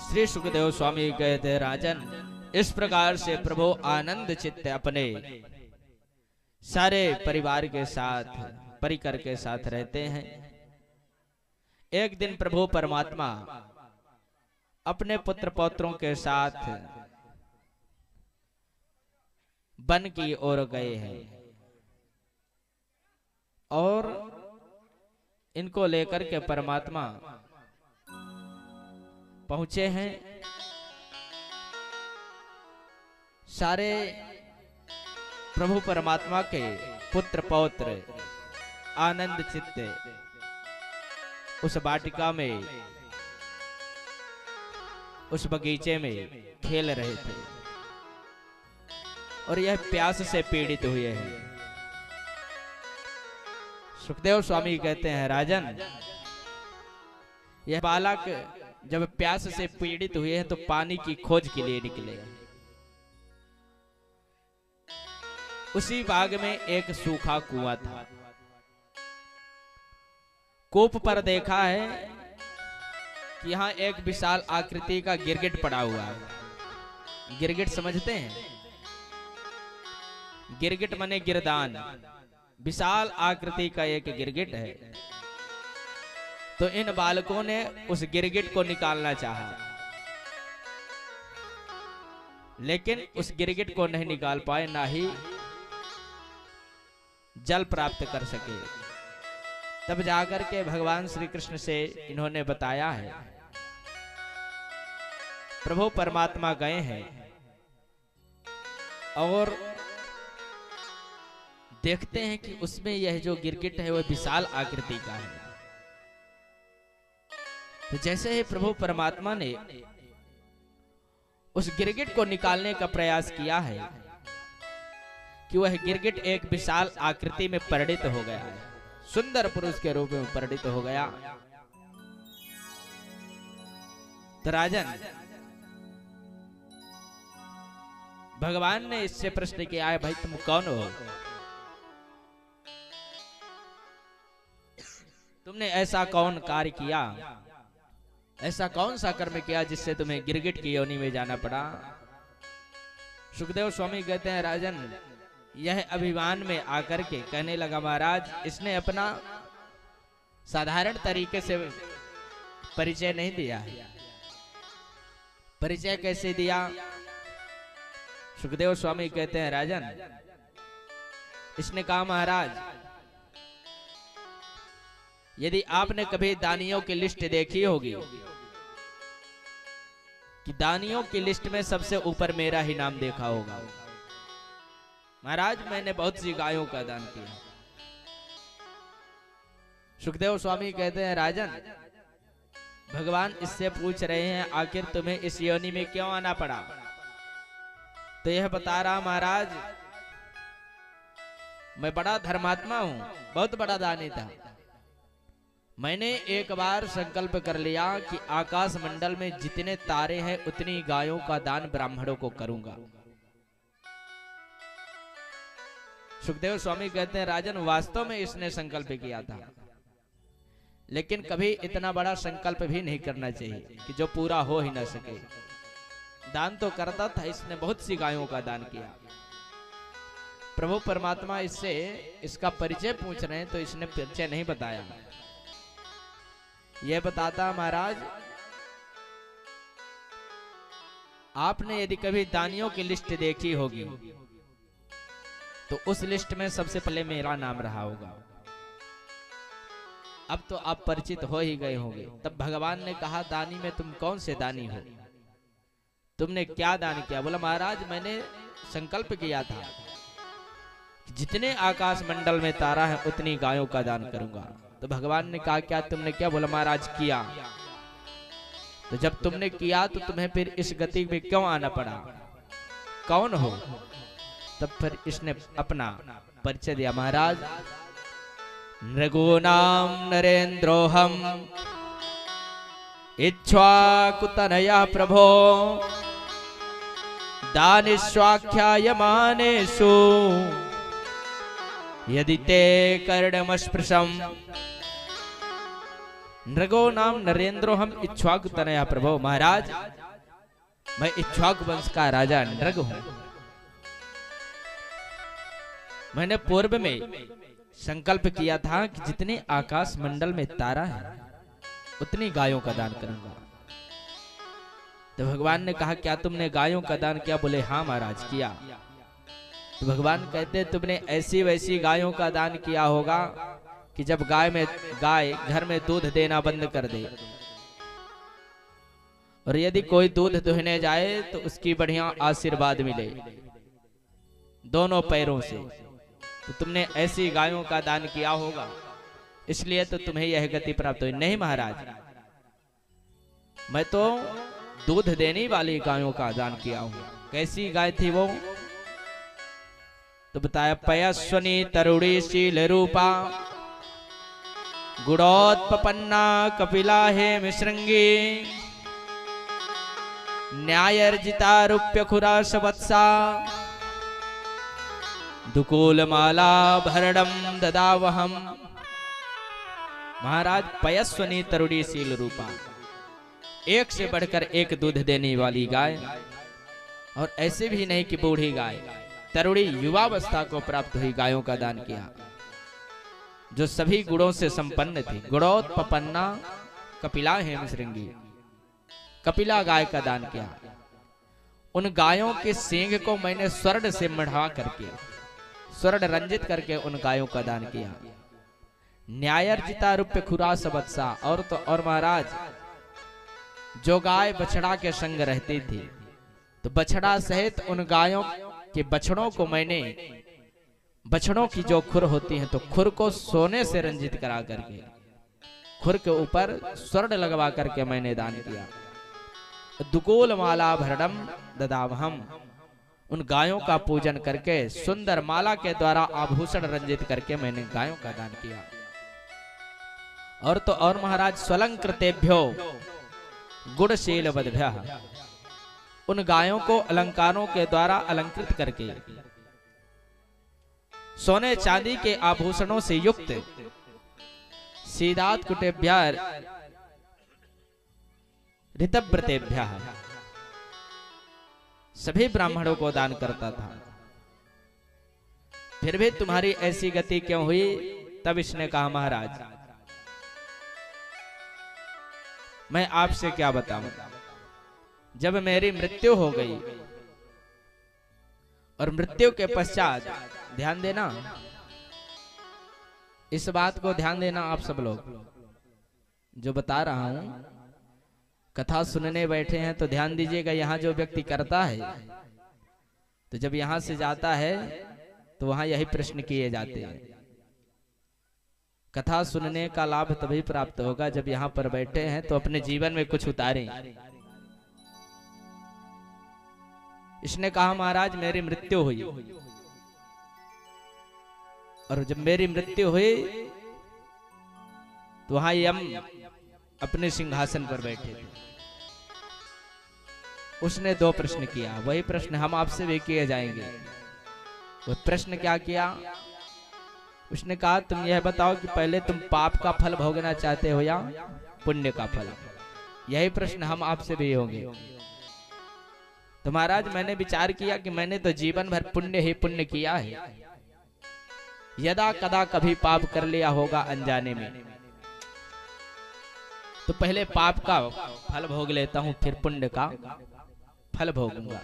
श्री सुखदेव स्वामी कहते राजन, इस प्रकार से प्रभु आनंद चित्त अपने सारे परिवार के साथ परिकर के साथ रहते हैं। एक दिन प्रभु परमात्मा अपने पुत्र पौत्रों के साथ वन की ओर गए हैं और इनको लेकर के परमात्मा पहुंचे हैं। सारे प्रभु परमात्मा के पुत्र पौत्र आनंद चित्त उस वाटिका में, उस बगीचे में खेल रहे थे और यह प्यास से पीड़ित हुए हैं। सुखदेव स्वामी कहते हैं राजन, यह बालक जब प्यास से पीड़ित हुए हैं तो पानी की खोज के लिए निकले। उसी बाग में एक सूखा कुआं था। कूप पर देखा है कि यहाँ एक विशाल आकृति का गिरगिट पड़ा हुआ है। गिरगिट समझते हैं? गिरगिट माने गिरदान, विशाल आकृति का एक गिरगिट है। तो इन बालकों ने उस गिरगिट को निकालना चाहा, लेकिन उस गिरगिट को नहीं निकाल पाए, ना ही जल प्राप्त कर सके। तब जाकर के भगवान श्री कृष्ण से इन्होंने बताया है। प्रभु परमात्मा गए हैं और देखते हैं कि उसमें यह जो गिरगिट है वह विशाल आकृति का है। तो जैसे ही प्रभु परमात्मा ने उस गिरगिट को निकालने का प्रयास किया है कि वह गिरगिट एक विशाल आकृति में परिणित हो गया है, सुंदर पुरुष के रूप में परिणित हो गया। तो राजन, भगवान ने इससे प्रश्न किया है, भाई तुम कौन हो? तुमने ऐसा कौन कार्य किया, ऐसा कौन सा कर्म किया जिससे तुम्हें गिरगिट की योनि में जाना पड़ा? सुखदेव स्वामी कहते हैं राजन, यह अभिमान में आकर के कहने लगा, महाराज इसने अपना साधारण तरीके से परिचय नहीं दिया है। परिचय कैसे दिया? सुखदेव स्वामी कहते हैं राजन, इसने कहा महाराज, यदि आपने कभी दानियों की लिस्ट देखी होगी कि दानियों की लिस्ट में सबसे ऊपर मेरा ही नाम देखा होगा। महाराज मैंने बहुत सी गायों का दान किया। सुखदेव स्वामी कहते हैं राजन, भगवान इससे पूछ रहे हैं आखिर तुम्हें इस योनि में क्यों आना पड़ा? तो यह बता रहा, महाराज मैं बड़ा धर्मात्मा हूं, बहुत बड़ा दानी था। मैंने एक बार संकल्प कर लिया कि आकाश मंडल में जितने तारे हैं उतनी गायों का दान ब्राह्मणों को करूंगा। सुखदेव स्वामी कहते हैं राजन, वास्तव में इसने संकल्प किया था, लेकिन कभी इतना बड़ा संकल्प भी नहीं करना चाहिए कि जो पूरा हो ही ना सके। दान तो करता था, इसने बहुत सी गायों का दान किया। प्रभु परमात्मा इससे इसका परिचय पूछ रहे हैं तो इसने परिचय नहीं बताया। यह बताता, महाराज आपने यदि कभी दानियों की लिस्ट देखी होगी तो उस लिस्ट में सबसे पहले मेरा नाम रहा होगा। अब तो आप परिचित हो ही गए होंगे। तब भगवान ने कहा, दानी में तुम कौन से दानी हो? तुमने क्या दान किया? बोला, महाराज मैंने संकल्प किया था जितने आकाश मंडल में तारा है उतनी गायों का दान करूंगा। तो भगवान ने कहा, क्या तुमने क्या? बोला, महाराज किया। तो जब तुमने किया तो तुम्हें फिर इस गति में क्यों आना पड़ा? कौन हो? तब फिर इसने अपना परिचय दिया, महाराज नृगूणाम नरेंद्रोहम इक्ष्वाकुतनया प्रभो दानिष्वाख्यायमानेषु यदि ते कर्णमस्पृशम् नृगो नाम नरेंद्रो हम इक्ष्वाकु तनया प्रभो। महाराज मैं इक्ष्वाकु वंश का राजा नृग हूं। मैंने पूर्व में संकल्प किया था कि जितने आकाश मंडल में तारा है उतनी गायों का दान करूंगा। तो भगवान ने कहा क्या तुमने गायों का दान किया? बोले हाँ महाराज किया। तो भगवान कहते तुमने ऐसी वैसी गायों का दान किया होगा कि जब गाय घर में दूध देना बंद कर दे और यदि कोई दूध दुहने जाए तो उसकी बढ़िया आशीर्वाद मिले दोनों पैरों से। तो तुमने ऐसी गायों का दान किया होगा, इसलिए तो तुम्हें यह गति प्राप्त हुई। नहीं महाराज, मैं तो दूध देने वाली गायों का दान किया हूं। कैसी गाय थी वो? तो बताया पयस्वनी तरुणी शील रूपा गुणोत्पन्ना कपिला हे मिश्रंगी न्यायर्जिता रूप्य खुराश वत्सा दुकूल माला भरणम ददावहम। महाराज पयस्वनी तरुणी शील रूपा, एक से बढ़कर एक दूध देने वाली गाय, और ऐसे भी नहीं कि बूढ़ी गाय, तरुणी युवावस्था को प्राप्त हुई गायों का दान किया जो सभी गुणों से संपन्न थी। गुणोत्पन्ना कपिला हेम श्रृंगी, कपिला गाय का दान किया। उन गायों के सींग को मैंने स्वर्ण से मढ़ा करके, स्वर्ण रंजित करके उन गायों का दान किया। न्यायर्जिता रूप्य खुरास वत्सा, और तो और महाराज जो गाय बछड़ा के संग रहती थी तो बछड़ा सहित उन गायों के बछड़ों को मैंने, बछड़ों की जो खुर होती है तो खुर को सोने से रंजित करा करके, खुर के ऊपर स्वर्ण लगवा करके मैंने दान किया। दुकूल माला भरणम ददावहम, उन गायों का पूजन करके सुंदर माला के द्वारा आभूषण रंजित करके मैंने गायों का दान किया। और तो और महाराज स्वलंकृतेभ्यो गुणशील वद्भ्यः, उन गायों को अलंकारों के द्वारा अलंकृत करके सोने चांदी के आभूषणों से युक्त सीदात कुटेभ्यः ऋतव्रतेभ्यः, सभी ब्राह्मणों को दान करता था। फिर भी तुम्हारी ऐसी गति क्यों हुई? तब इसने कहा महाराज मैं आपसे क्या बताऊं, जब मेरी मृत्यु हो गई और मृत्यु के पश्चात, ध्यान देना इस बात को, ध्यान देना आप सब लोग, जो बता रहा हूं कथा सुनने बैठे हैं तो ध्यान दीजिएगा। यहां जो व्यक्ति करता है तो जब यहां से जाता है तो वहां यही प्रश्न किए जाते हैं। कथा सुनने का लाभ तभी प्राप्त होगा जब यहां पर बैठे हैं तो अपने जीवन में कुछ उतारें। इसने कहा महाराज मेरी मृत्यु हुई, और जब मेरी मृत्यु हुई तो वहां यम अपने सिंहासन पर बैठे थे। उसने दो प्रश्न किया, वही प्रश्न हम आपसे भी किए जाएंगे। वो प्रश्न क्या किया? उसने कहा तुम यह बताओ कि पहले तुम पाप का फल भोगना चाहते हो या पुण्य का फल? यही प्रश्न हम आपसे भी होंगे। तो महाराज मैंने विचार किया कि मैंने तो जीवन भर पुण्य ही पुण्य किया है, यदा कदा कभी पाप कर लिया होगा अनजाने में, तो पहले पाप का फल भोग लेता हूं फिर पुण्य का फल भोगूंगा।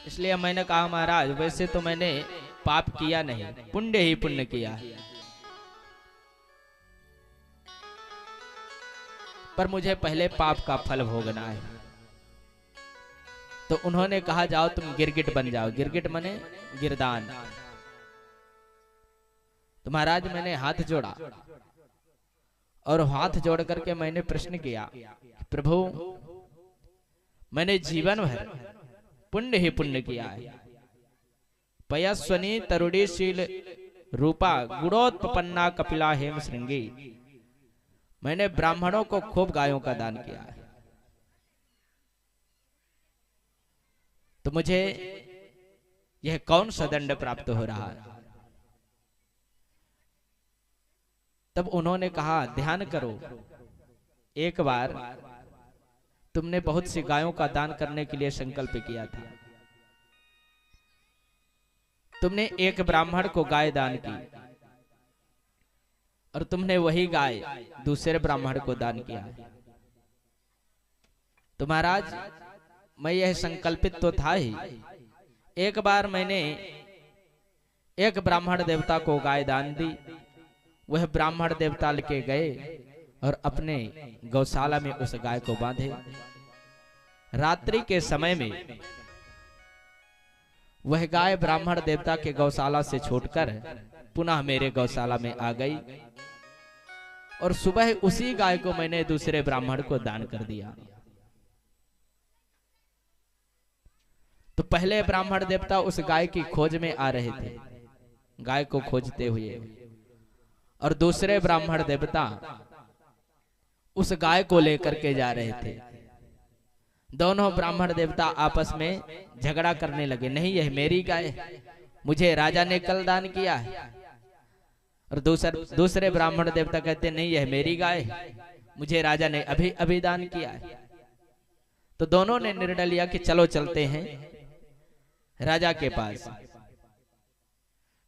इसलिए मैंने कहा महाराज वैसे तो मैंने पाप किया नहीं, पुण्य ही पुण्य किया है, पर मुझे पहले पाप का फल भोगना है। तो उन्होंने कहा जाओ तुम गिरगिट बन जाओ। गिरगिट मने गिरदान। तो महाराज मैंने हाथ जोड़ा और हाथ जोड़ करके मैंने प्रश्न किया प्रभु मैंने जीवन भर पुण्य ही पुण्य किया है। पयस्वनी तरुणीशील रूपा गुणोत्पन्ना कपिला हेम श्रृंगी, मैंने ब्राह्मणों को खूब गायों का दान किया है, तो मुझे यह कौन सा दंड प्राप्त हो रहा है? तब उन्होंने कहा, ध्यान करो, एक बार तुमने बहुत सी गायों का दान करने के लिए संकल्प किया था। तुमने एक ब्राह्मण को गाय दान की और तुमने वही गाय दूसरे ब्राह्मण को दान किया। तो महाराज, मैं यह संकल्पित तो था ही। एक बार मैंने एक ब्राह्मण देवता को गाय दान दी। वह ब्राह्मण देवता लेके गए और अपने गौशाला में उस गाय को बांधे। रात्रि के समय में वह गाय ब्राह्मण देवता के गौशाला से छूटकर पुनः मेरे गौशाला में आ गई और सुबह उसी गाय को मैंने दूसरे ब्राह्मण को दान कर दिया। तो पहले ब्राह्मण देवता उस गाय की खोज में आ रहे थे, गाय को खोजते हुए, और दूसरे ब्राह्मण देवता उस गाय को लेकर के जा रहे थे। दोनों ब्राह्मण देवता आपस में झगड़ा करने लगे, नहीं यह मेरी गाय है, मुझे राजा ने कल दान किया है। और दूसरे ब्राह्मण देवता कहते नहीं यह मेरी गाय है, मुझे राजा ने अभी अभी दान किया है। तो दोनों ने निर्णय लिया कि चलो चलते हैं राजा के पास।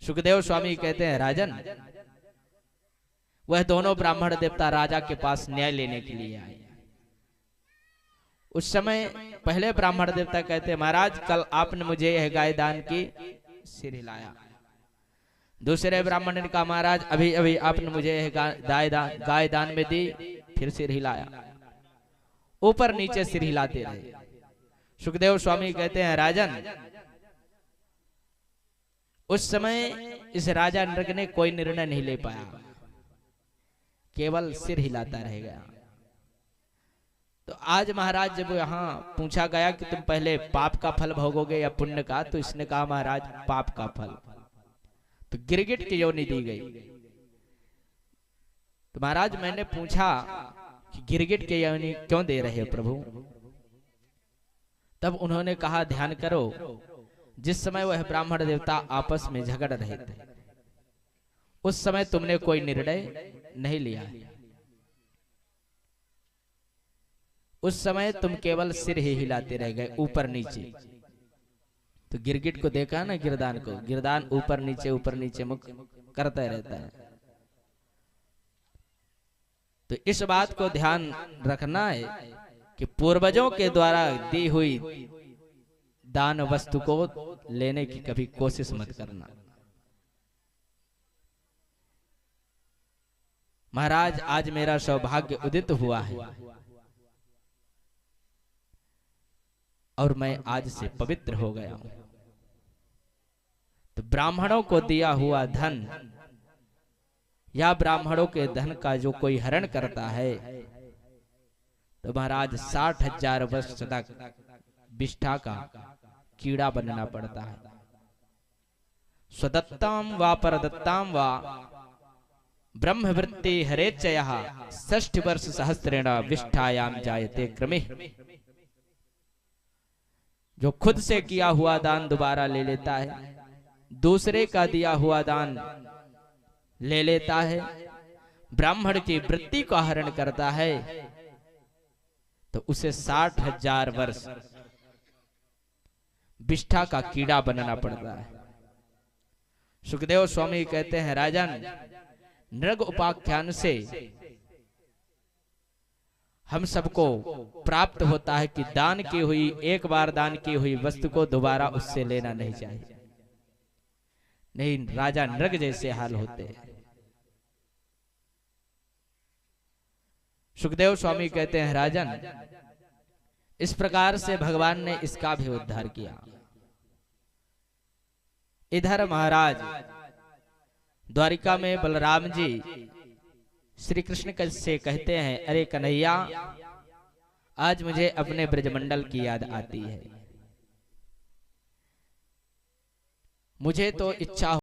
सुखदेव स्वामी कहते हैं, राजन, वह दोनों ब्राह्मण देवता राजा के पास न्याय लेने के लिए आए। उस समय पहले ब्राह्मण देवता कहते, महाराज, कल आपने मुझे यह गाय दान की, सिर हिलाया। दूसरे ब्राह्मण ने कहा, महाराज, अभी अभी आपने मुझे यह गाय दान में दी, फिर सिर हिलाया। ऊपर नीचे सिर हिलाते रहे। सुखदेव स्वामी कहते हैं, राजन, उस समय इस राजा नृग ने कोई निर्णय नहीं ले पाया, केवल सिर हिलाता रह गया। तो आज महाराज जब यहाँ पूछा गया कि तुम पहले पाप का फल भोगोगे या पुण्य का, तो इसने कहा, महाराज, पाप का फल। तो गिरगिट की योनि दी गई। तो महाराज, मैंने पूछा कि गिरगिट की योनि क्यों दे रहे हो प्रभु? तब उन्होंने कहा, ध्यान करो, जिस समय वह ब्राह्मण देवता आपस में झगड़ रहे थे, उस समय तुमने कोई निर्णय नहीं लिया। उस समय तुम केवल सिर ही हिलाते रह गए, ऊपर नीचे। तो गिरगिट को देखा ना, गिरदान को, गिरदान ऊपर नीचे मुख करता रहता है। तो इस बात को ध्यान रखना है कि पूर्वजों के द्वारा दी हुई दान वस्तु को लेने की कभी कोशिश मत करना। महाराज, आज मेरा सौभाग्य उदित हुआ है और मैं आज से पवित्र हो गया हूं। तो ब्राह्मणों को दिया हुआ धन या ब्राह्मणों के धन का जो कोई हरण करता है, तो महाराज 60,000 वर्ष तक विष्ठा का कीड़ा बनना पड़ता है। स्वदत्ताम वा परदत्ताम वा ब्रह्मवृत्ति हरेच्चयः 60 वर्ष सहस्रेण विष्ठायाम जायते क्रमे। जो खुद से किया हुआ दान दोबारा ले लेता है, दूसरे का दिया हुआ दान ले लेता है, ब्राह्मण की वृत्ति का हरण करता है, तो उसे 60,000 वर्ष विष्ठा का कीड़ा बनना पड़ता है। सुखदेव स्वामी कहते हैं, राजन, नृग उपाख्यान से हम सबको प्राप्त होता है कि दान की हुई, एक बार दान की हुई वस्तु को दोबारा उससे लेना नहीं चाहिए, नहीं राजा नृग जैसे हाल होते हैं। सुखदेव स्वामी कहते हैं, राजन, इस प्रकार से भगवान ने इसका भी उद्धार किया। इधर महाराज द्वारिका में बलराम जी श्री कृष्ण से कहते हैं, अरे कन्हैया, आज मुझे अपने ब्रजमंडल की याद आती है। मुझे तो इच्छा